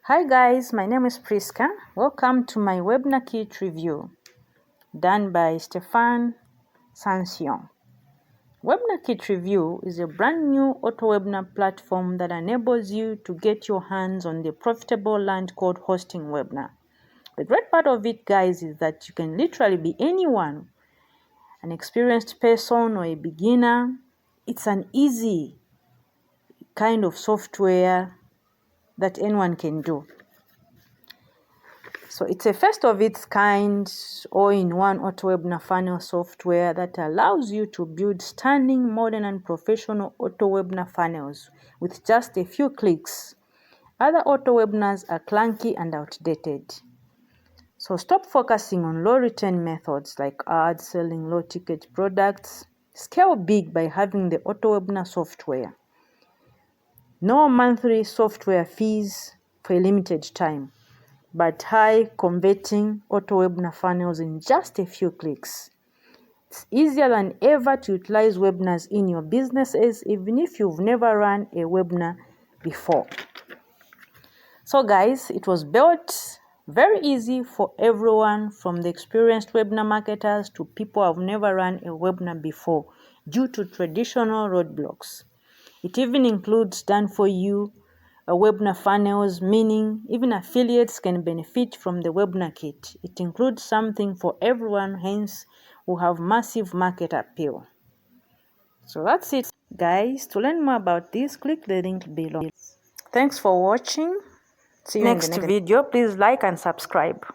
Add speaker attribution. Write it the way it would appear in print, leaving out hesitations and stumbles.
Speaker 1: Hi guys, my name is Priska. Welcome to my webinar kit review done by Stefan Sansion. Webinar Kit Review is a brand new auto webinar platform that enables you to get your hands on the profitable land called hosting webinar. The great part of it, guys, is that you can literally be anyone, an experienced person or a beginner. It's an easy kind of software that anyone can do. So it's a first of its kind all-in-one auto webinar funnel software that allows you to build stunning, modern and professional auto webinar funnels with just a few clicks. Other auto webinars are clunky and outdated. So stop focusing on low return methods like ads, selling low ticket products. Scale big by having the auto webinar software. No monthly software fees for a limited time, but high converting auto webinar funnels in just a few clicks. It's easier than ever to utilize webinars in your businesses, even if you've never run a webinar before. So guys, it was built very easy for everyone, from the experienced webinar marketers to people who have never run a webinar before due to traditional roadblocks. It even includes done for you webinar funnels, meaning even affiliates can benefit from the webinar kit. It includes something for everyone, hence we have massive market appeal. So that's it, guys. To learn more about this, click the link below. Thanks for watching. See you in the next video. Please like and subscribe.